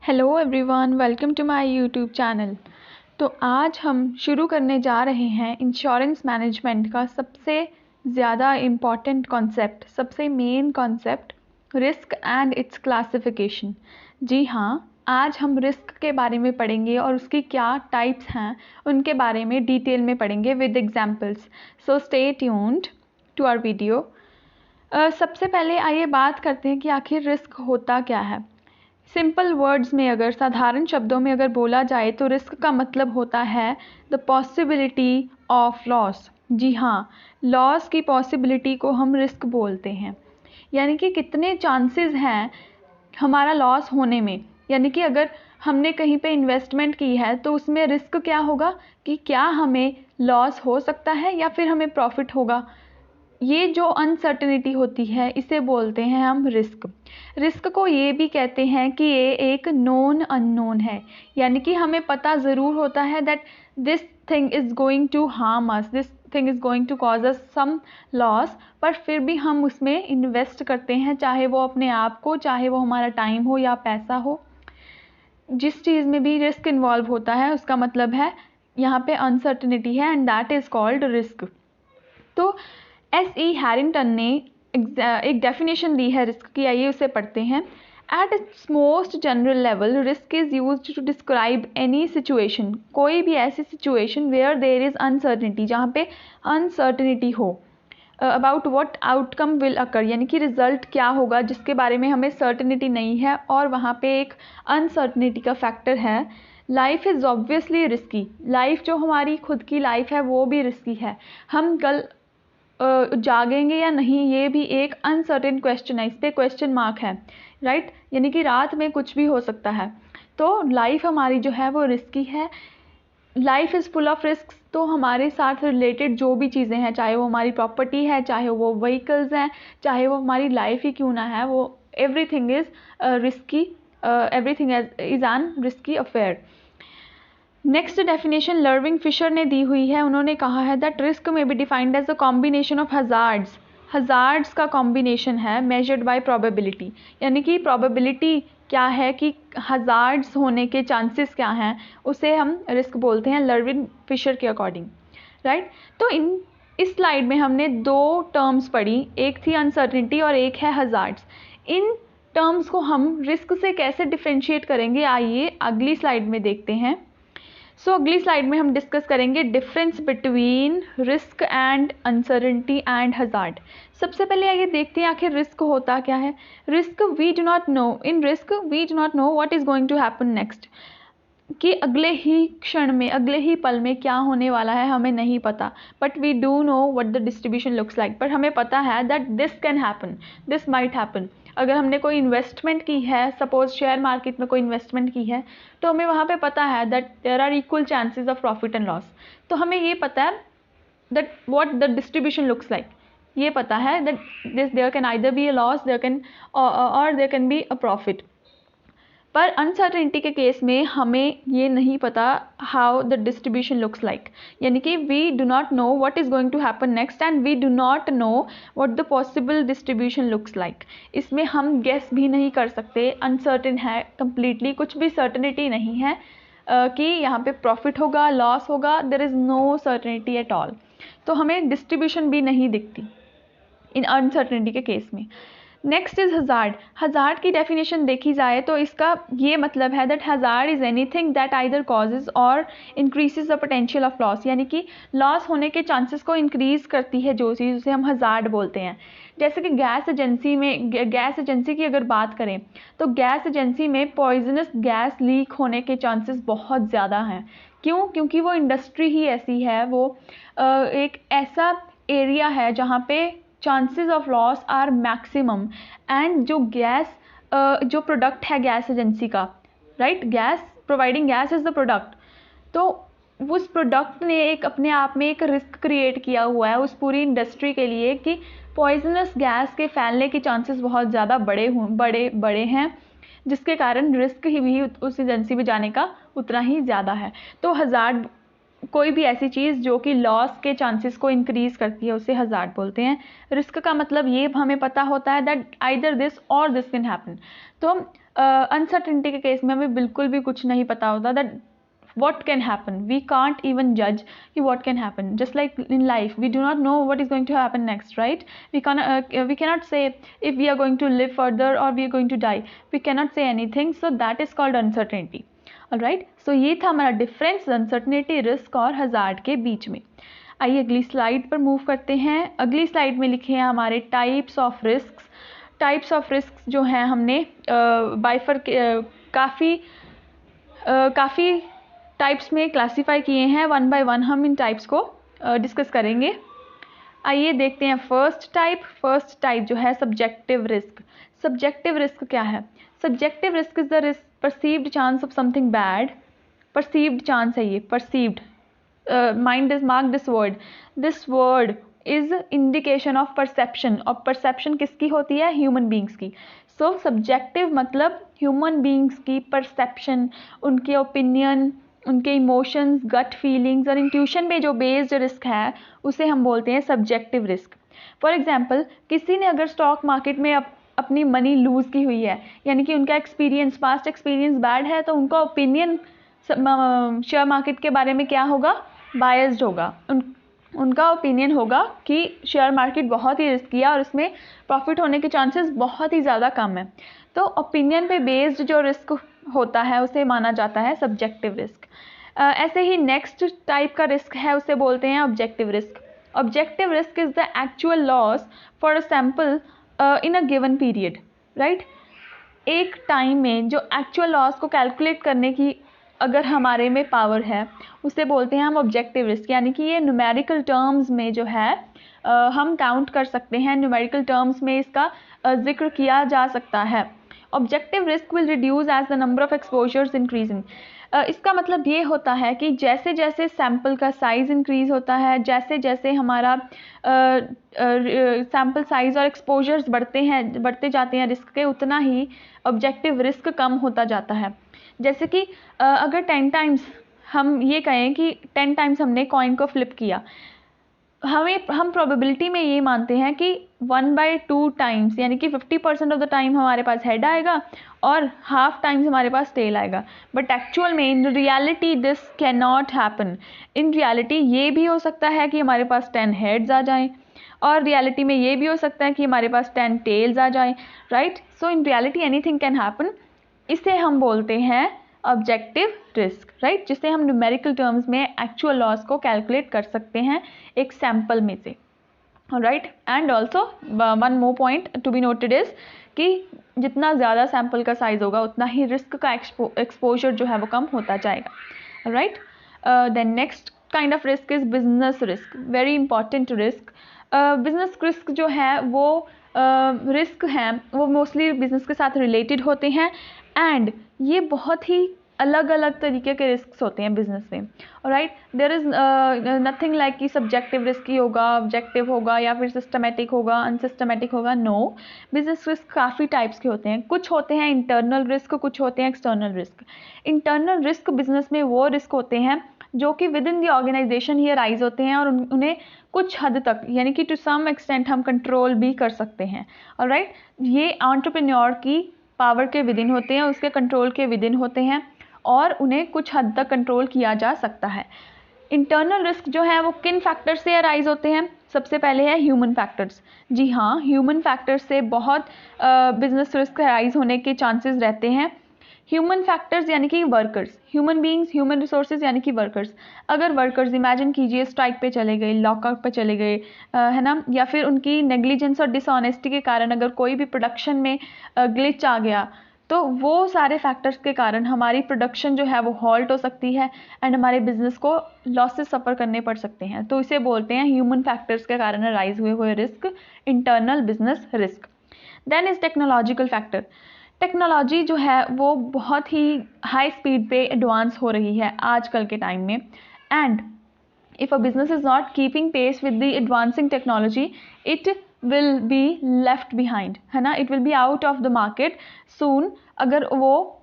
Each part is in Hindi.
Hello everyone, welcome to my YouTube channel. तो आज हम शुरू करने जा रहे हैं इंश्योरेंस मैनेजमेंट का सबसे ज़्यादा इम्पॉर्टेंट कॉन्सेप्ट, सबसे main concept, risk and its classification. जी हाँ, आज हम रिस्क के बारे में पढ़ेंगे और उसकी क्या टाइप्स हैं उनके बारे में डिटेल में पढ़ेंगे with examples. So stay tuned to our video. सबसे पहले आइए बात करते हैं कि आखिर रिस्क होता क्या है। सिंपल वर्ड्स में, अगर साधारण शब्दों में अगर बोला जाए तो रिस्क का मतलब होता है द पॉसिबिलिटी ऑफ लॉस। जी हाँ, लॉस की पॉसिबिलिटी को हम रिस्क बोलते हैं। यानी कि कितने चांसेस हैं हमारा लॉस होने में। यानी कि अगर हमने कहीं पे इन्वेस्टमेंट की है तो उसमें रिस्क क्या होगा कि क्या हमें लॉस हो सकता है या फिर हमें प्रॉफिट होगा। ये जो अनसर्टेनिटी होती है इसे बोलते हैं हम रिस्क। रिस्क को ये भी कहते हैं कि ये एक नोन अननोन है। यानी कि हमें पता ज़रूर होता है that this thing is going to harm us, this thing is going to cause us some loss, पर फिर भी हम उसमें इन्वेस्ट करते हैं, चाहे वो अपने आप को, चाहे वो हमारा टाइम हो या पैसा हो। जिस चीज़ में भी रिस्क इन्वॉल्व होता है उसका मतलब है यहाँ पे अनसर्टेनिटी है, and that is called risk. तो S.E. हैरिंगटन ने एक डेफिनेशन दी है रिस्क की, आइए उसे पढ़ते हैं। At its most general level, risk is used to describe any situation, कोई भी ऐसी situation where there is uncertainty, जहाँ पे अनसर्टनिटी हो about what outcome will occur, यानी कि रिजल्ट क्या होगा जिसके बारे में हमें सर्टनिटी नहीं है और वहाँ पे एक अनसर्टनिटी का फैक्टर है। Life is obviously risky, life जो हमारी खुद की लाइफ है वो भी रिस्की है। हम कल जागेंगे या नहीं ये भी एक अनसर्टेन क्वेश्चन है, इस पर क्वेश्चन मार्क है, राइट। यानी कि रात में कुछ भी हो सकता है। तो लाइफ हमारी जो है वो रिस्की है। Life is full of risk. तो हमारे साथ रिलेटेड जो भी चीज़ें हैं, चाहे वो हमारी प्रॉपर्टी है, चाहे वो व्हीकल्स हैं, चाहे वो हमारी लाइफ ही क्यों ना है, वो everything is risky, everything is an risky affair. Next definition Irving Fisher ने दी हुई है। उन्होंने कहा है that risk may be defined as a combination of hazards. Hazards का कॉम्बिनेशन है मेजर्ड बाय प्रोबेबिलिटी। यानी कि प्रोबेबिलिटी क्या है कि हजार्ड्स होने के चांसेस क्या हैं, उसे हम रिस्क बोलते हैं लर्विंग फिशर के अकॉर्डिंग, राइट। तो इस स्लाइड में हमने दो टर्म्स पढ़ी, एक थी अनसर्टिनिटी और एक है हजार्ड्स। इन टर्म्स को हम रिस्क से कैसे डिफ्रेंशिएट करेंगे, आइए अगली स्लाइड में देखते हैं। सो अगली स्लाइड में हम डिस्कस करेंगे difference between risk and uncertainty and hazard. सबसे पहले आइए देखते हैं आखिर रिस्क होता क्या है। Risk we do not know, in risk we do not know what is going to happen next, कि अगले ही क्षण में, अगले ही पल में क्या होने वाला है हमें नहीं पता। But we do know what the distribution looks like, पर हमें पता है that this can happen, this might happen. अगर हमने कोई इन्वेस्टमेंट की है, सपोज शेयर मार्केट में कोई इन्वेस्टमेंट की है, तो हमें वहाँ पे पता है that there are equal chances of profit and loss. तो हमें ये पता है that what the distribution looks like, ये पता है that this there can either be a loss, there can or there can be a profit. पर अनसर्टेनिटी के केस में हमें ये नहीं पता how the distribution looks like, यानी कि we do not know what is going to happen next and we do not know what the possible distribution looks like. इसमें हम गेस भी नहीं कर सकते, अनसर्टेन है कम्प्लीटली, कुछ भी सर्टेनिटी नहीं है कि यहाँ पे प्रॉफिट होगा, लॉस होगा, there is no certainty at all. तो हमें डिस्ट्रीब्यूशन भी नहीं दिखती इन अनसर्टेनिटी के केस में। Next is hazard. हजार्ड की डेफिनेशन देखी जाए तो इसका ये मतलब है that hazard is anything that either causes or increases the potential of loss, यानी कि लॉस होने के चांसेस को इंक्रीज करती है जो चीज़, उसे हम हजार्ड बोलते हैं। जैसे कि गैस एजेंसी में, गैस एजेंसी की अगर बात करें तो गैस एजेंसी में पॉइजनस गैस लीक होने के चांसेस बहुत ज़्यादा हैं। क्यों? क्योंकि वो इंडस्ट्री ही ऐसी है, वो एक ऐसा एरिया है जहाँ पे chances of loss are maximum. And जो गैस जो प्रोडक्ट है गैस एजेंसी का, right, gas providing gas is the product, तो उस प्रोडक्ट ने एक अपने आप में एक रिस्क क्रिएट किया हुआ है उस पूरी इंडस्ट्री के लिए कि पॉइजनस गैस के फैलने के चांसेस बहुत ज़्यादा बड़े हैं, जिसके कारण रिस्क ही भी उस एजेंसी में जाने का उतना ही ज़्यादा है। तो हजार्ड कोई भी ऐसी चीज़ जो कि लॉस के चांसेस को इंक्रीज करती है उसे हज़ार्ड बोलते हैं। रिस्क का मतलब ये हमें पता होता है दैट आइदर दिस और दिस कैन हैपन। तो अनसर्टेनिटी के केस में हमें बिल्कुल भी कुछ नहीं पता होता that what can happen. We can't even judge what can happen. Just like in life, we do not know what is going to happen next, right? We cannot say if we are going to live further or we are going to die. We cannot say anything, so that is called uncertainty. Alright, so ये था हमारा डिफरेंस अनसर्टेनिटी, रिस्क और हज़ार्ड के बीच में। आइए अगली स्लाइड पर मूव करते हैं। अगली स्लाइड में लिखे हैं हमारे types of risk. Types of risk जो हैं हमने काफ़ी टाइप्स में क्लासीफाई किए हैं। वन बाय वन हम इन टाइप्स को डिस्कस करेंगे। आइए देखते हैं फर्स्ट टाइप जो है सब्जेक्टिव रिस्क। सब्जेक्टिव रिस्क क्या है? Subjective risk is the risk perceived chance of something bad. Perceived chance है ये, perceived. Mind is mark this word is indication of perception. और परसेप्शन किसकी होती है? ह्यूमन बींग्स की। सो सब्जेक्टिव मतलब ह्यूमन बींग्स की परसेप्शन, उनके ओपिनियन, उनके इमोशंस, गट फीलिंग्स और इंट्यूशन पे जो बेस्ड रिस्क है उसे हम बोलते हैं सब्जेक्टिव रिस्क। फॉर एग्जांपल, किसी ने अगर स्टॉक मार्केट में अपनी मनी लूज़ की हुई है, यानी कि उनका पास्ट एक्सपीरियंस बैड है, तो उनका ओपिनियन शेयर मार्केट के बारे में क्या होगा? बायस्ड होगा। उनका ओपिनियन होगा कि शेयर मार्केट बहुत ही रिस्की है और इसमें प्रॉफिट होने के चांसेस बहुत ही ज़्यादा कम है। तो ओपिनियन पे बेस्ड जो रिस्क होता है उसे माना जाता है सब्जेक्टिव रिस्क। ऐसे ही नेक्स्ट टाइप का रिस्क है उसे बोलते हैं objective risk. Objective risk is the actual loss for a sample in a given period, right? एक टाइम में जो एक्चुअल लॉस को कैलकुलेट करने की अगर हमारे में पावर है उसे बोलते हैं हम ऑब्जेक्टिव रिस्क। यानी कि ये न्यूमेरिकल टर्म्स में जो है हम काउंट कर सकते हैं, न्यूमेरिकल टर्म्स में इसका जिक्र किया जा सकता है। Objective risk will reduce as the number of exposures increasing. इसका मतलब ये होता है कि जैसे जैसे सैम्पल का साइज़ इंक्रीज़ होता है, जैसे जैसे हमारा सैम्पल साइज़ और एक्सपोजर्स बढ़ते जाते हैं रिस्क के, उतना ही ऑब्जेक्टिव रिस्क कम होता जाता है। जैसे कि अगर 10 टाइम्स हम ये कहें कि 10 टाइम्स हमने कॉइन को फ्लिप किया, हम प्रोबेबिलिटी में ये मानते हैं कि 1/2 टाइम्स यानी कि 50% ऑफ द टाइम हमारे पास हेड आएगा और हाफ टाइम्स हमारे पास टेल आएगा। बट एक्चुअल में in reality this can not happen. In reality ये भी हो सकता है कि हमारे पास 10 हेड्स आ जाएं और रियलिटी में ये भी हो सकता है कि हमारे पास 10 टेल्स आ जाएं, right? So in reality anything can happen. इसे हम बोलते हैं ऑब्जेक्टिव रिस्क, राइट? जिसे हम न्यूमेरिकल टर्म्स में एक्चुअल लॉस को कैलकुलेट कर सकते हैं एक सैंपल में से, right? And also one more point to be noted is कि जितना ज़्यादा सैंपल का साइज होगा उतना ही रिस्क का एक्सपोजर जो है वो कम होता जाएगा, right? Then next kind of risk is business risk, very important risk. Business risk जो है वो रिस्क हैं वो मोस्टली बिजनेस के साथ रिलेटेड होते हैं एंड ये बहुत ही अलग अलग तरीके के रिस्क होते हैं बिजनेस में, right? There is nothing like कि सब्जेक्टिव रिस्क ही होगा, ऑब्जेक्टिव होगा या फिर सिस्टमेटिक होगा, अनसिस्टमेटिक होगा। नो, बिजनेस रिस्क काफ़ी टाइप्स के होते हैं। कुछ होते हैं इंटरनल रिस्क, कुछ होते हैं external risk. Internal risk business में वो रिस्क होते हैं जो कि विद इन द ऑर्गेनाइजेशन ही अराइज होते हैं और उन्हें कुछ हद तक यानी कि टू सम एक्सटेंट हम कंट्रोल भी कर सकते हैं, ऑलराइट? ये एंटरप्रेन्योर की पावर के विदिन होते हैं, उसके कंट्रोल के विदिन होते हैं और उन्हें कुछ हद तक कंट्रोल किया जा सकता है। इंटरनल रिस्क जो है वो किन फैक्टर्स से अराइज होते हैं? सबसे पहले है ह्यूमन फैक्टर्स। जी हाँ, ह्यूमन फैक्टर्स से बहुत बिजनेस रिस्क अराइज होने के चांसेस रहते हैं। ह्यूमन फैक्टर्स यानी कि workers, human beings, human resources यानी कि वर्कर्स। अगर वर्कर्स इमेजिन कीजिए स्ट्राइक पे चले गए, लॉकआउट पे चले गए, है ना, या फिर उनकी नेग्लिजेंस और डिसऑनेस्टी के कारण अगर कोई भी प्रोडक्शन में ग्लिच आ गया, तो वो सारे फैक्टर्स के कारण हमारी प्रोडक्शन जो है वो हॉल्ट हो सकती है एंड हमारे बिजनेस को लॉसेस सफ़र करने पड़ सकते हैं। तो इसे बोलते हैं ह्यूमन फैक्टर्स के कारण अराइज हुए risk, internal business risk. Then is technological factor. Technology जो है वो बहुत ही हाई स्पीड पे एडवांस हो रही है आजकल के टाइम में and if a business is not keeping pace with the advancing technology it will be left behind, है ना? It will be out of the market soon. अगर वो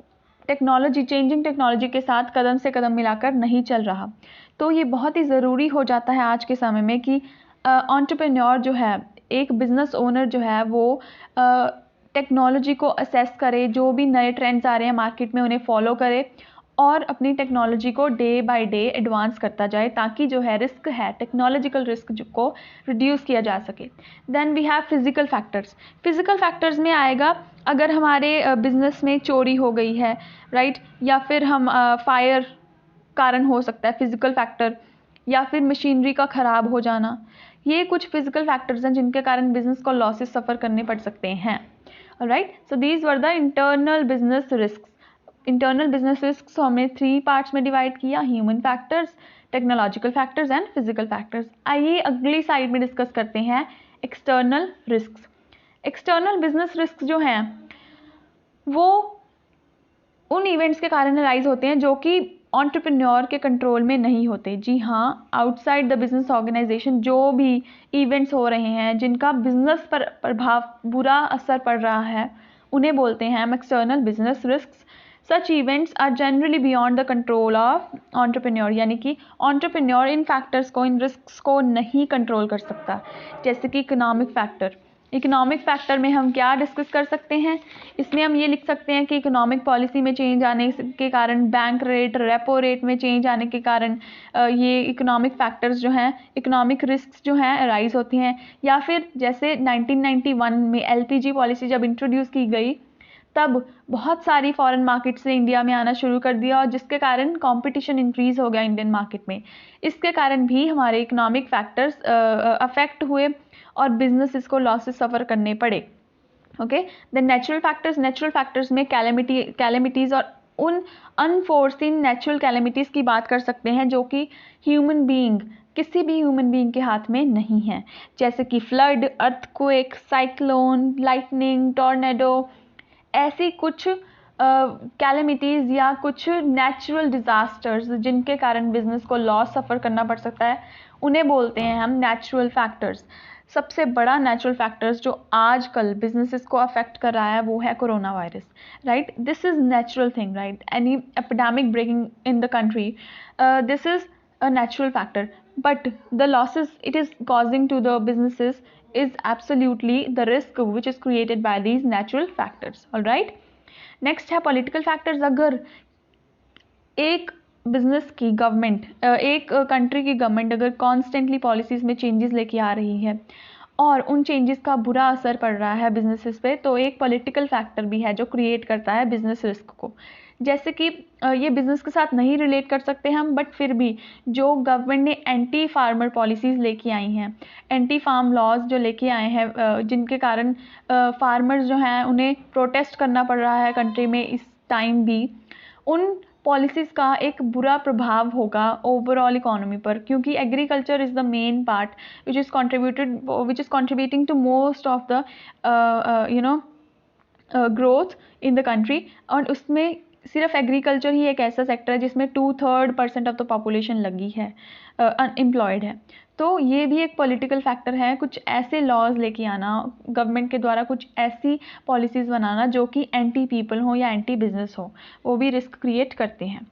टेक्नोलॉजी, चेंजिंग टेक्नोलॉजी के साथ कदम से कदम मिलाकर नहीं चल रहा। तो ये बहुत ही ज़रूरी हो जाता है आज के समय में कि एंटरप्रेन्योर जो है, एक बिजनेस ओनर जो है, वो टेक्नोलॉजी को असेस करे, जो भी नए ट्रेंड्स आ रहे हैं मार्केट में उन्हें फॉलो करे और अपनी टेक्नोलॉजी को डे बाय डे एडवांस करता जाए, ताकि जो है रिस्क है, टेक्नोलॉजिकल रिस्क को रिड्यूस किया जा सके। Then we have physical factors. Physical factors में आएगा अगर हमारे बिजनेस में चोरी हो गई है, राइट, या फिर हम फायर कारण हो सकता है फिजिकल फैक्टर, या फिर मशीनरी का ख़राब हो जाना। ये कुछ फिजिकल फैक्टर्स हैं जिनके कारण बिजनेस को लॉसेस सफ़र करने पड़ सकते हैं। Right, so these were the internal business risk. Internal business risk हमने 3 पार्ट्स में डिवाइड किया, human factors, technological factors and physical factors. आइए अगली साइड में डिस्कस करते हैं external risk. External business risk जो हैं वो उन इवेंट्स के कारण अराइज होते हैं जो कि एंटरप्रेन्योर के कंट्रोल में नहीं होते। जी हाँ, आउटसाइड द बिजनेस ऑर्गेनाइजेशन जो भी इवेंट्स हो रहे हैं जिनका बिजनेस पर प्रभाव, बुरा असर पड़ रहा है, उन्हें बोलते हैं हम external business risk. Such events are generally beyond the control of entrepreneur, यानी कि एंटरप्रेन्योर इन फैक्टर्स को, इन रिस्क को नहीं कंट्रोल कर सकता। जैसे कि इकोनॉमिक फैक्टर। इकोनॉमिक फैक्टर में हम क्या डिस्कस कर सकते हैं, इसमें हम ये लिख सकते हैं कि इकोनॉमिक पॉलिसी में चेंज आने के कारण, बैंक रेट, रेपो रेट में चेंज आने के कारण ये इकोनॉमिक फैक्टर्स जो हैं, इकोनॉमिक रिस्क जो हैं अराइज होती हैं। या फिर जैसे 1991 में एलपीजी पॉलिसी जब इंट्रोड्यूस की गई, तब बहुत सारी फॉरेन मार्केट से इंडिया में आना शुरू कर दिया और जिसके कारण कंपटीशन इंक्रीज़ हो गया इंडियन मार्केट में। इसके कारण भी हमारे इकोनॉमिक फैक्टर्स अफेक्ट हुए और बिजनेसेस को लॉसेस सफ़र करने पड़े। Okay, the natural factors. Natural factors में कैलेमिटीज़ और उन अनफोर्सिन नेचुरल कैलेमिटीज़ की बात कर सकते हैं जो कि किसी भी ह्यूमन बीइंग के हाथ में नहीं है, जैसे कि flood, earthquake, cyclone, lightning, tornado, ऐसी कुछ कैलेमिटीज़ या कुछ नेचुरल डिज़ास्टर्स जिनके कारण बिजनेस को लॉस सफ़र करना पड़ सकता है, उन्हें बोलते हैं हम नेचुरल फैक्टर्स। सबसे बड़ा नेचुरल फैक्टर्स जो आजकल बिजनेसेस को अफेक्ट कर रहा है वो है coronavirus. Right, this is natural thing, right, any epidemic breaking in the country, this is a natural factor, but the losses it is causing to the businesses is absolutely the risk which is created by these natural factors. All right, next है political factors। अगर एक बिजनेस की गवर्नमेंट, एक कंट्री की गवर्नमेंट अगर कॉन्स्टेंटली पॉलिसीज़ में चेंजेस लेके आ रही है और उन चेंजेस का बुरा असर पड़ रहा है बिजनेसेस पे, तो एक पॉलिटिकल फैक्टर भी है जो क्रिएट करता है बिजनेस रिस्क को। जैसे कि ये बिज़नेस के साथ नहीं रिलेट कर सकते हम, बट फिर भी जो गवर्नमेंट ने एंटी फार्मर पॉलिसीज़ लेके आई हैं, एंटी फार्म लॉज जो लेके आए हैं, जिनके कारण फार्मर्स जो हैं उन्हें प्रोटेस्ट करना पड़ रहा है कंट्री में इस टाइम भी, उन पॉलिसीज़ का एक बुरा प्रभाव होगा ओवरऑल इकोनॉमी पर, क्योंकि agriculture is the main part which is contributing to most of the growth in the country. और उसमें सिर्फ एग्रीकल्चर ही एक ऐसा सेक्टर है जिसमें 2/3% ऑफ द पॉपुलेशन लगी है, अनएम्प्लॉयड है। तो ये भी एक पॉलिटिकल फैक्टर है, कुछ ऐसे लॉज लेके आना गवर्नमेंट के द्वारा, कुछ ऐसी पॉलिसीज़ बनाना जो कि एंटी पीपल हो या एंटी बिजनेस हो, वो भी रिस्क क्रिएट करते हैं।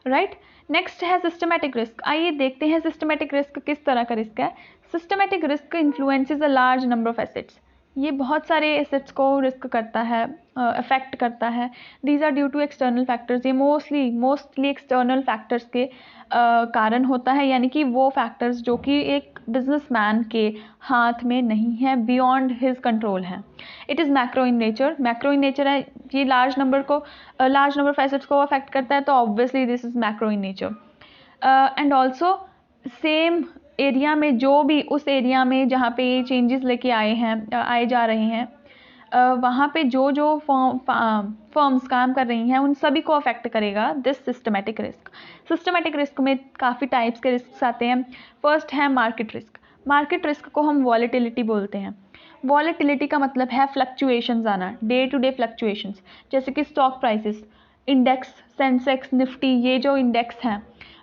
राइट, नेक्स्ट है सिस्टमेटिक रिस्क। आइए देखते हैं सिस्टमेटिक रिस्क किस तरह का रिस्क है। Systematic risk influences a large number of assets. ये बहुत सारे एसेट्स को रिस्क करता है, अफेक्ट करता है। These are due to external factors. ये मोस्टली एक्सटर्नल फैक्टर्स के कारण होता है, यानी कि वो फैक्टर्स जो कि एक बिजनेसमैन के हाथ में नहीं है, बियॉन्ड हिज कंट्रोल है। It is macro in nature. Macro in nature है, ये लार्ज नंबर ऑफ एसेट्स को अफेक्ट करता है, तो obviously this is macro in nature. And also same area में, जो भी उस एरिया में जहाँ पे ये चेंजेस लेके आए जा रहे हैं, वहाँ पे जो फर्म्स काम कर रही हैं उन सभी को अफेक्ट करेगा this systematic risk. Systematic risk में काफ़ी टाइप्स के रिस्क आते हैं। फर्स्ट है मार्केट रिस्क। मार्केट रिस्क को हम वॉलेटिलिटी बोलते हैं। वॉलेटिलिटी का मतलब है फ्लक्चुएशंस आना, डे टू डे फ्लक्चुएशंस, जैसे कि stock prices, index, Sensex, Nifty, ये जो इंडेक्स हैं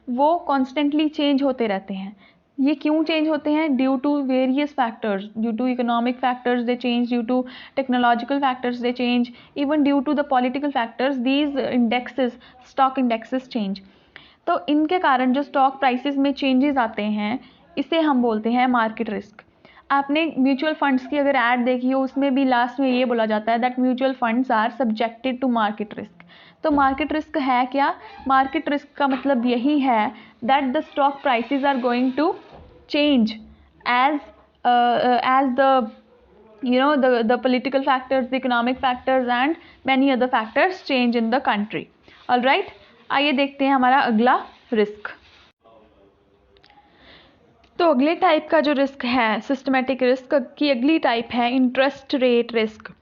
वो कॉन्स्टेंटली चेंज होते रहते हैं। ये क्यों चेंज होते हैं? Due to various factors, due to economic factors they change, due to technological factors they change, even due to the political factors these indexes, stock indexes change. तो इनके कारण जो स्टॉक प्राइसेस में चेंजेस आते हैं इसे हम बोलते हैं मार्केट रिस्क। आपने म्यूचुअल फंड्स की अगर ऐड देखी हो, उसमें भी लास्ट में ये बोला जाता है that mutual funds are subjected to market risk. तो मार्केट रिस्क है क्या? मार्केट रिस्क का मतलब यही है that the stock prices are going to change as the political factors, the economic factors and many other factors change in the country. All right, आइए देखते हैं हमारा अगला रिस्क। तो अगले टाइप का जो रिस्क है सिस्टमेटिक रिस्क की अगली टाइप है interest rate risk.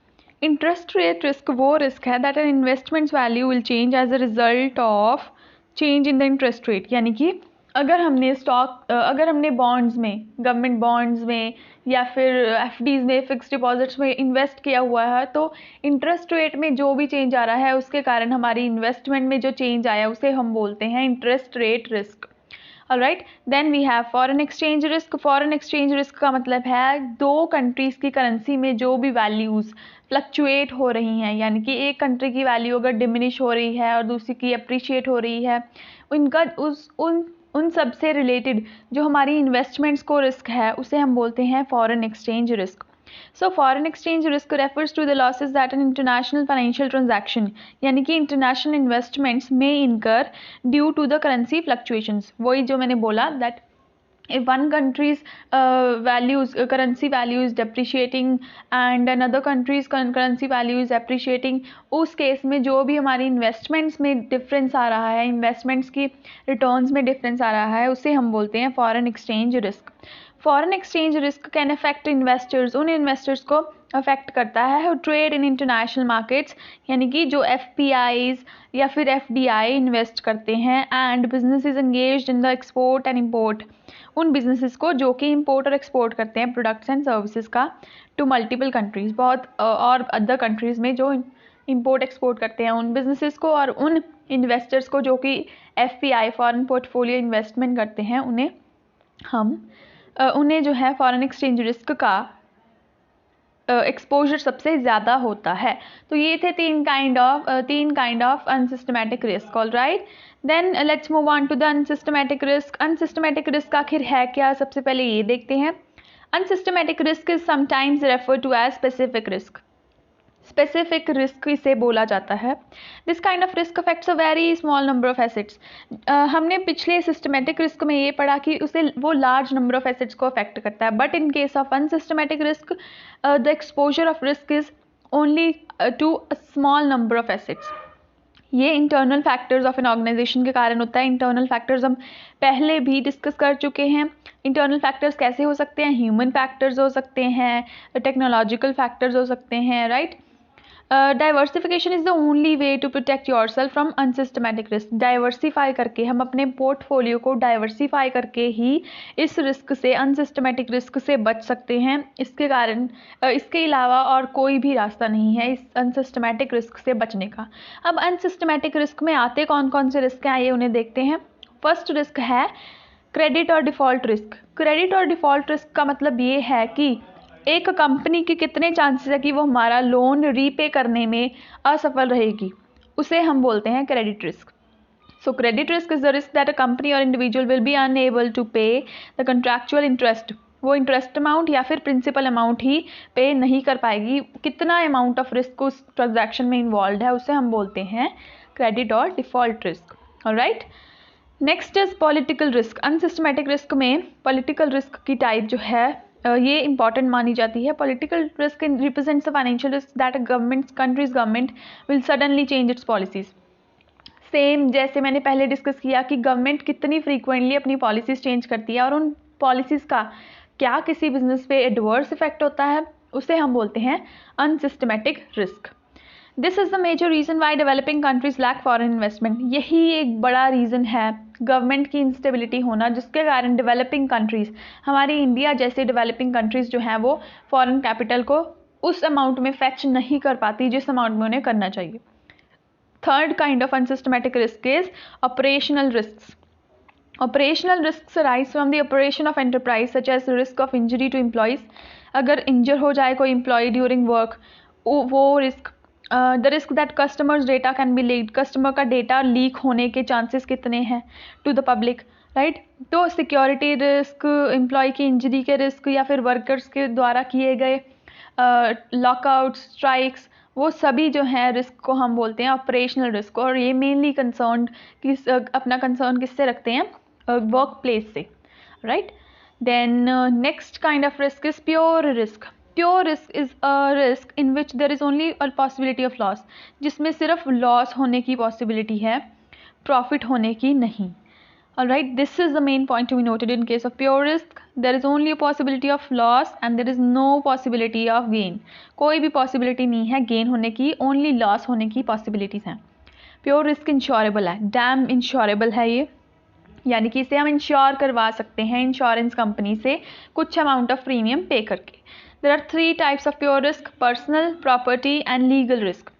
Interest rate risk वो रिस्क है that an investment's value will change as a result of change in the interest rate. यानी कि अगर हमने बॉन्ड्स में, गवर्नमेंट बॉन्ड्स में या फिर एफडीज़ में, फिक्स डिपॉजिट्स में इन्वेस्ट किया हुआ है, तो इंटरेस्ट रेट में जो भी चेंज आ रहा है उसके कारण हमारी इन्वेस्टमेंट में जो चेंज आया उसे हम बोलते हैं interest rate risk. Alright, then we have foreign exchange risk. Foreign exchange risk का मतलब है दो कंट्रीज़ की करेंसी में जो भी वैल्यूज़ फ्लक्चुएट हो रही हैं, यानी कि एक कंट्री की वैल्यू अगर डिमिनिश हो रही है और दूसरी की अप्रिशिएट हो रही है, उनका उन सब से रिलेटेड जो हमारी इन्वेस्टमेंट्स को रिस्क है उसे हम बोलते हैं foreign exchange risk. So foreign exchange risk refers to the losses that an international financial transaction, यानी कि इंटरनेशनल इन्वेस्टमेंट्स में incur due to the currency fluctuations. वही जो मैंने बोला that if one country's currency value is depreciating and another country's currency value is appreciating, उस केस में जो भी हमारी इन्वेस्टमेंट्स में डिफरेंस आ रहा है, इन्वेस्टमेंट्स की रिटर्न्स में डिफरेंस आ रहा है, उसे हम बोलते हैं foreign exchange risk. Foreign exchange risk can affect investors, उन इन्वेस्टर्स को अफेक्ट करता है ट्रेड इन इंटरनेशनल मार्केट्स, यानी कि जो FPIs या फिर FDI इन्वेस्ट करते हैं, and businesses engaged in the export and import, उन बिजनेसेस को जो कि इंपोर्ट और एक्सपोर्ट करते हैं प्रोडक्ट्स एंड सर्विसेज का टू मल्टीपल कंट्रीज़, बहुत और अदर कंट्रीज़ में जो इंपोर्ट एक्सपोर्ट करते हैं उन बिजनेसेस को, और उन इन्वेस्टर्स को जो कि FPI फॉरेन पोर्टफोलियो इन्वेस्टमेंट करते हैं, उन्हें जो है फॉरेन एक्सचेंज रिस्क का एक्सपोजर सबसे ज़्यादा होता है। तो ये थे तीन kind of unsystematic risk. All right, then let's move on to the unsystematic risk. Unsystematic risk आखिर है क्या, सबसे पहले ये देखते हैं। Unsystematic risk is sometimes refer to as specific risk. Specific risk इसे बोला जाता है। This kind of risk affects a very small number of assets. हमने पिछले सिस्टमेटिक रिस्क में ये पढ़ा कि उसे वो लार्ज नंबर ऑफ एसेट्स को अफेक्ट करता है, but in case of unsystematic risk the exposure of risk is only to a small number of assets. ये internal factors of an organisation के कारण होता है। इंटरनल फैक्टर्स हम पहले भी डिस्कस कर चुके हैं। इंटरनल फैक्टर्स कैसे हो सकते हैं? ह्यूमन फैक्टर्स हो सकते हैं, टेक्नोलॉजिकल फैक्टर्स हो सकते हैं, right. Diversification is the only way to protect yourself from unsystematic risk. Diversify करके, हम अपने पोर्टफोलियो को डाइवर्सीफाई करके ही इस रिस्क से, अनसिस्टमेटिक रिस्क से बच सकते हैं। इसके कारण इसके अलावा और कोई भी रास्ता नहीं है इस अनसिस्टमेटिक रिस्क से बचने का। अब अनसिस्टमेटिक रिस्क में आते कौन कौन से रिस्क हैं, आइए उन्हें देखते हैं। फर्स्ट रिस्क है क्रेडिट और डिफ़ॉल्ट रिस्क। क्रेडिट और डिफ़ॉल्ट रिस्क का मतलब ये है कि एक कंपनी के कितने चांसेस है कि वो हमारा लोन रीपे करने में असफल रहेगी, उसे हम बोलते हैं credit risk. So credit risk is the risk that a company or individual will be unable to pay the contractual interest. वो इंटरेस्ट अमाउंट या फिर प्रिंसिपल अमाउंट ही पे नहीं कर पाएगी। कितना अमाउंट ऑफ रिस्क उस ट्रांजैक्शन में इन्वॉल्व है उसे हम बोलते हैं क्रेडिट और default risk. Alright, next is political risk. Unsystematic risk में पॉलिटिकल रिस्क की टाइप जो है ये इंपॉर्टेंट मानी जाती है। Political risk represents a financial risk that countries government will suddenly change it's policies. Same जैसे मैंने पहले डिस्कस किया कि गवर्नमेंट कितनी फ्रीक्वेंटली अपनी पॉलिसीज चेंज करती है और उन पॉलिसीज़ का क्या किसी बिजनेस पे एडवर्स इफेक्ट होता है, उसे हम बोलते हैं unsystematic risk. This is the major reason why developing countries lack foreign investment. यही एक बड़ा रीज़न है गवर्नमेंट की इंस्टेबिलिटी होना, जिसके कारण डेवलपिंग कंट्रीज़, हमारी इंडिया जैसे डेवलपिंग कंट्रीज़ जो हैं वो फॉरेन कैपिटल को उस अमाउंट में फैच नहीं कर पाती जिस अमाउंट में उन्हें करना चाहिए। Third kind of unsystematic risk is operational risk. Operational risk arise from the operation of enterprise such as risk of injury to employees, अगर इंजर हो जाए कोई एम्प्लॉय ड्यूरिंग वर्क, वो risk. The risk that customers' data can be leaked, customer का डेटा लीक होने के चांसेस कितने हैं टू द पब्लिक, राइट। तो सिक्योरिटी रिस्क, एम्प्लॉय की इंजरी के रिस्क, या फिर वर्कर्स के द्वारा किए गए लॉकआउट, स्ट्राइक्स, वो सभी जो हैं रिस्क को हम बोलते हैं ऑपरेशनल रिस्क। और ये मेनली कंसर्न अपना कंसर्न किससे रखते हैं, वर्क प्लेस से, right. Then next kind of risk is pure risk. Pure risk is a risk in which there is only a possibility of loss, जिसमें सिर्फ लॉस होने की पॉसिबिलिटी है, प्रॉफिट होने की नहीं। Alright, this is the main point to be noted. In case of pure risk, there is only a possibility of loss and there is no possibility of gain. कोई भी possibility नहीं है gain होने की, only loss होने की possibilities हैं। Pure risk insurable है, damn insurable है ये, यानी कि इसे हम इंश्योर करवा सकते हैं इंश्योरेंस कंपनी से कुछ अमाउंट ऑफ प्रीमियम पे करके। There are 3 types of pure risk: personal, property and legal risk।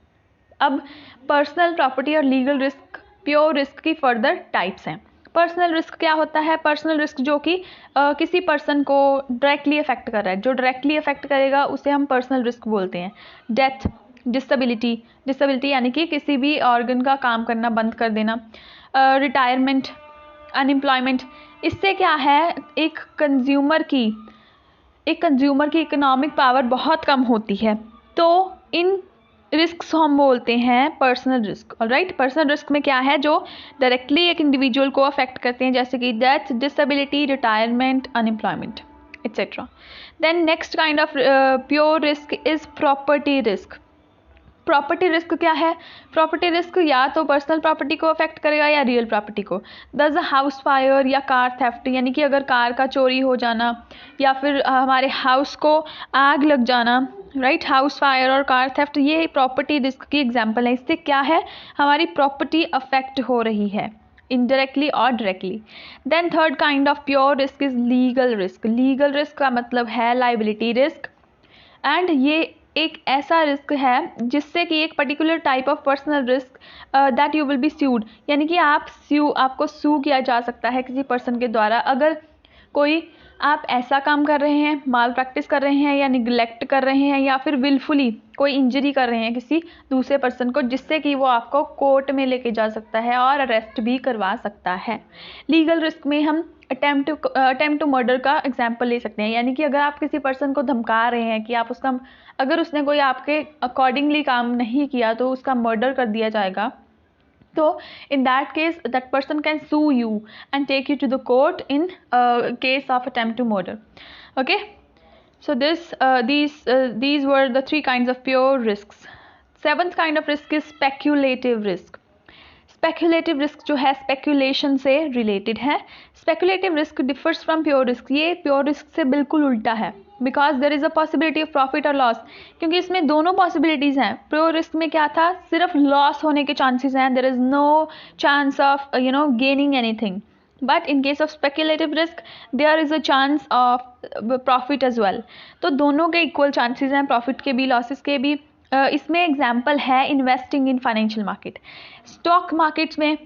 अब पर्सनल, प्रॉपर्टी और लीगल रिस्क प्योर रिस्क की फर्दर टाइप्स हैं। पर्सनल रिस्क क्या होता है? पर्सनल रिस्क जो कि किसी पर्सन को डायरेक्टली अफेक्ट कर रहा है, जो डायरेक्टली अफेक्ट करेगा उसे हम पर्सनल रिस्क बोलते हैं। डेथ, डिसेबिलिटी, डिसेबिलिटी यानी कि किसी भी ऑर्गन का काम करना बंद कर देना, रिटायरमेंट, अनएम्प्लॉयमेंट। इससे क्या है, एक कंज्यूमर की इकोनॉमिक पावर बहुत कम होती है, तो इन रिस्क हम बोलते हैं personal risk. Alright, personal risk में क्या है, जो डायरेक्टली एक इंडिविजुअल को अफेक्ट करते हैं, जैसे कि death, disability, retirement, unemployment etcetera. Then next kind of pure risk is property risk. Property risk क्या है? प्रॉपर्टी रिस्क या तो पर्सनल प्रॉपर्टी को अफेक्ट करेगा या रियल प्रॉपर्टी को। दस हाउस फायर या कार थेफ्ट, यानी कि अगर कार का चोरी हो जाना या फिर हमारे हाउस को आग लग जाना, राइट। हाउस फायर और कार थेफ्ट ये प्रॉपर्टी रिस्क की एग्जांपल है। इससे क्या है, हमारी प्रॉपर्टी अफेक्ट हो रही है इनडायरेक्टली और directly. Then third kind of pure risk is legal risk. Legal risk का मतलब है लाइबिलिटी रिस्क, एंड ये एक ऐसा रिस्क है जिससे कि एक particular type of personal risk that you will be sued, यानी कि आपको सू किया जा सकता है किसी पर्सन के द्वारा, अगर कोई आप ऐसा काम कर रहे हैं, माल प्रैक्टिस कर रहे हैं या निगलेक्ट कर रहे हैं या फिर विलफुली कोई इंजरी कर रहे हैं किसी दूसरे पर्सन को, जिससे कि वो आपको कोर्ट में लेके जा सकता है और अरेस्ट भी करवा सकता है। लीगल रिस्क में हम अटेम्प्ट टू मर्डर का एग्जाम्पल ले सकते हैं, यानी कि अगर आप किसी पर्सन को धमका रहे हैं कि आप उसका, अगर उसने कोई आपके अकॉर्डिंगली काम नहीं किया तो उसका मर्डर कर दिया जाएगा, तो in that case that person can sue you and take you to the court in case of attempt to murder. Okay, so these were the 3 kinds of pure risks. 7th kind of risk is speculative risk. Speculative risk जो है स्पेक्यूलेशन से रिलेटेड है। Speculative risk differs from pure risk, ये प्योर रिस्क से बिल्कुल उल्टा है, because there is a possibility of profit और लॉस, क्योंकि इसमें दोनों पॉसिबिलिटीज़ हैं। प्योर रिस्क में क्या था, सिर्फ लॉस होने के चांसेस हैं, there is no chance of gaining anything. But in case of speculative risk there is a chance of profit as well. तो दोनों के इक्वल चांसेस हैं, प्रॉफिट के भी लॉसेस के भी। इसमें एग्जाम्पल है investing in financial market. Stock markets में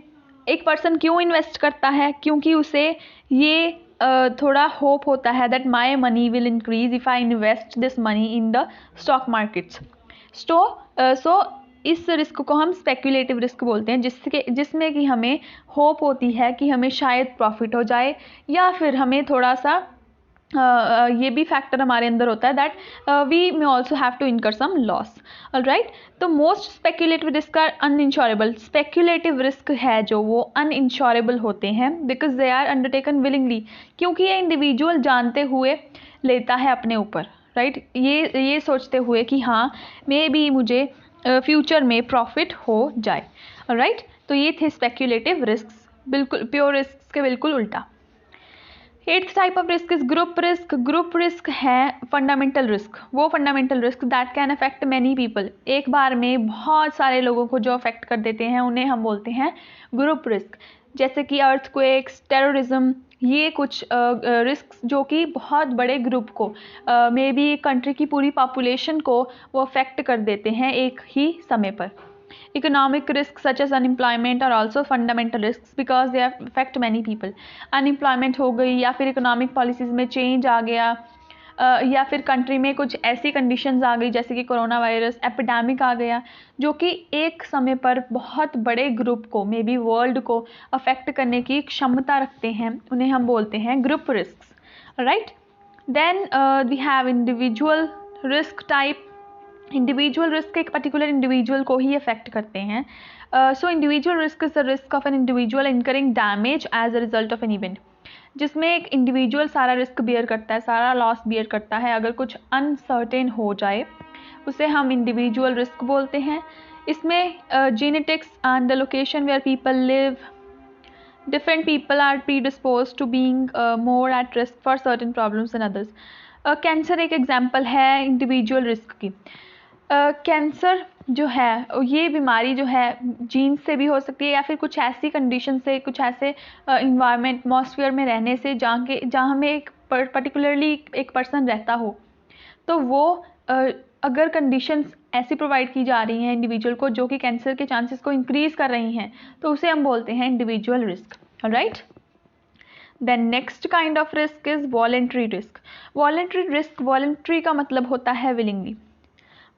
एक पर्सन क्यों इन्वेस्ट करता है, क्योंकि उसे ये थोड़ा होप होता है that my money will increase if I invest this money in the stock markets. So इस रिस्क को हम स्पेक्यूलेटिव रिस्क बोलते हैं, जिसमें कि हमें होप होती है कि हमें शायद प्रॉफिट हो जाए, या फिर हमें थोड़ा सा ये भी फैक्टर हमारे अंदर होता है that we may also have to incur some loss. Alright, तो most speculative risk are uninsurable. Speculative risk है जो वो अनइंश्योरेबल होते हैं because they are undertaken willingly, क्योंकि ये इंडिविजुअल जानते हुए लेता है अपने ऊपर, राइट। ये सोचते हुए कि हाँ मे बी मुझे फ्यूचर में प्रॉफिट हो जाए। ऑलराइट, तो ये थे स्पेक्यूलेटिव रिस्क, बिल्कुल प्योर रिस्क के बिल्कुल उल्टा। 8th type of risk is group risk. Group risk है फंडामेंटल रिस्क, वो fundamental risk that can affect many people. एक बार में बहुत सारे लोगों को जो अफेक्ट कर देते हैं उन्हें हम बोलते हैं ग्रुप रिस्क, जैसे कि अर्थक्वेक्स, टेररिज्म, ये कुछ रिस्क जो कि बहुत बड़े ग्रुप को, मे बी कंट्री की पूरी पॉपुलेशन को वो अफेक्ट कर देते हैं एक ही समय पर। Economic risks such as unemployment are also fundamental risks because they affect many people. Unemployment हो गई, या फिर economic policies में change आ गया, या फिर कंट्री में कुछ ऐसी कंडीशंस आ गई जैसे कि कोरोना वायरस एपिडेमिक आ गया, जो कि एक समय पर बहुत बड़े ग्रुप को, मे बी वर्ल्ड को अफेक्ट करने की क्षमता रखते हैं, उन्हें हम बोलते हैं group risk, right. Then we have individual risk type. Individual risk एक पर्टिकुलर इंडिविजुअल को ही अफेक्ट करते हैं। So individual risk is the risk of an individual incurring damage as a result of an event, जिसमें एक इंडिविजुअल सारा रिस्क बियर करता है, सारा लॉस बियर करता है अगर कुछ अनसर्टेन हो जाए, उसे हम इंडिविजुअल रिस्क बोलते हैं। इसमें genetics and the location where people live, different people are predispose to being more at risk for certain problems and others. Cancer एक एग्जाम्पल है इंडिविजुअल रिस्क की। कैंसर जो है, ये बीमारी जो है जीन से भी हो सकती है, या फिर कुछ ऐसी कंडीशन से, कुछ ऐसे इन्वायरमेंट एटमॉस्फेयर में रहने से जहाँ में एक पर्टिकुलरली एक पर्सन रहता हो, तो वो अगर कंडीशंस ऐसी प्रोवाइड की जा रही हैं इंडिविजुअल को जो कि कैंसर के चांसेस को इंक्रीज़ कर रही हैं, तो उसे हम बोलते हैं individual risk, right. Then next kind of risk is voluntary risk. Voluntary risk, voluntary का मतलब होता है विलिंगली,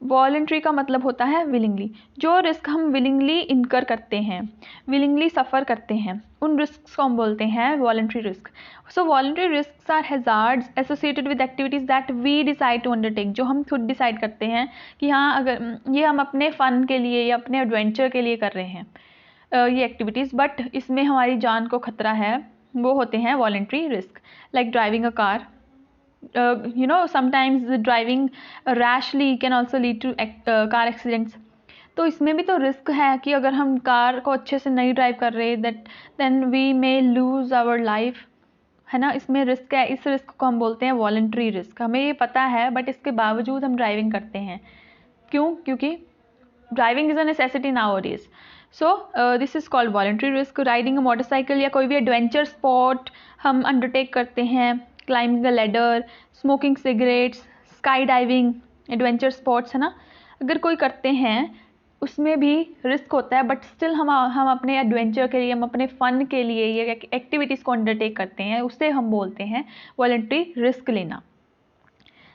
वॉलेंट्री का मतलब होता है विलिंगली। जो रिस्क हम विलिंगली इनकर करते हैं, विलिंगली सफ़र करते हैं, उन रिस्क को हम बोलते हैं voluntary risk. So voluntary risk are hazards associated with activities that we decide to undertake, जो हम खुद डिसाइड करते हैं कि हाँ, अगर ये हम अपने फ़न के लिए या अपने एडवेंचर के लिए कर रहे हैं ये एक्टिविटीज़, बट इसमें हमारी जान को खतरा है, वो होते हैं voluntary risk. Like driving a car, sometimes driving rashly can also lead to car accidents। तो इसमें भी तो रिस्क है कि अगर हम कार को अच्छे से नहीं ड्राइव कर रहे, then we may lose our life, है ना। इसमें रिस्क है, इस रिस्क को हम बोलते हैं वॉलेंट्री रिस्क। हमें ये पता है बट इसके बावजूद हम ड्राइविंग करते हैं, क्यों? क्योंकि driving is a necessity nowadays. So this is called voluntary risk. Riding a motorcycle या कोई भी एडवेंचर स्पॉट हम अंडरटेक करते हैं, climbing a ladder, smoking cigarettes, sky diving, adventure spots, है ना, अगर कोई करते हैं उसमें भी रिस्क होता है, बट स्टिल हम अपने एडवेंचर के लिए, हम अपने फ़न के लिए ये एक्टिविटीज़ को अंडरटेक करते हैं, उससे हम बोलते हैं वॉलेंट्री रिस्क लेना।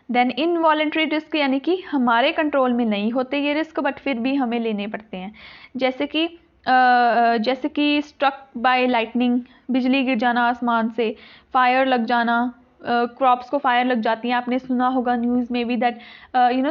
देन इनवॉलेंट्री रिस्क, यानी कि हमारे कंट्रोल में नहीं होते ये रिस्क, बट फिर भी हमें लेने पड़ते हैं, जैसे कि स्ट्रक बाय लाइटनिंग, बिजली गिर जाना आसमान से, फायर लग जाना, क्रॉप्स को फायर लग जाती हैं। आपने सुना होगा न्यूज़ में भी दैट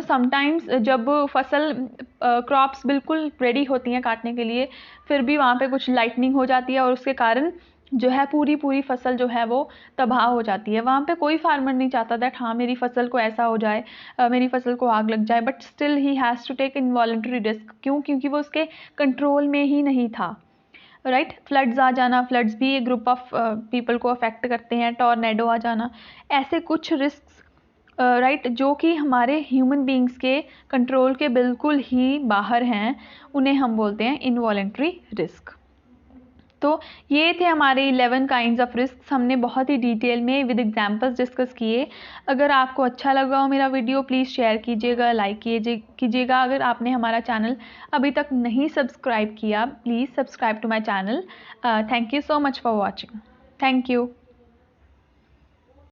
समटाइम्स जब फसल क्रॉप्स बिल्कुल रेडी होती हैं काटने के लिए, फिर भी वहाँ पे कुछ लाइटनिंग हो जाती है और उसके कारण जो है पूरी फसल जो है वो तबाह हो जाती है। वहाँ पे कोई फार्मर नहीं चाहता दैट हाँ मेरी फसल को ऐसा हो जाए, मेरी फसल को आग लग जाए, but still he has to take involuntary risk. क्यों? क्योंकि वो उसके कंट्रोल में ही नहीं था, राइट। फ्लड्स आ जाना, फ्लड्स भी एक ग्रुप ऑफ पीपल को अफेक्ट करते हैं, टॉर्नेडो आ जाना, ऐसे कुछ रिस्क, राइट, जो कि हमारे ह्यूमन बींग्स के कंट्रोल के बिल्कुल ही बाहर हैं, उन्हें हम बोलते हैं इनवॉलेंट्री रिस्क। तो ये थे हमारे 11 काइंड्स ऑफ रिस्क। हमने बहुत ही डिटेल में विद एग्जांपल्स डिस्कस किए। अगर आपको अच्छा लगा हो मेरा वीडियो, प्लीज़ शेयर कीजिएगा, लाइक कीजिएगा। अगर आपने हमारा चैनल अभी तक नहीं सब्सक्राइब किया, please subscribe to my channel. Thank you so much for watching. Thank you.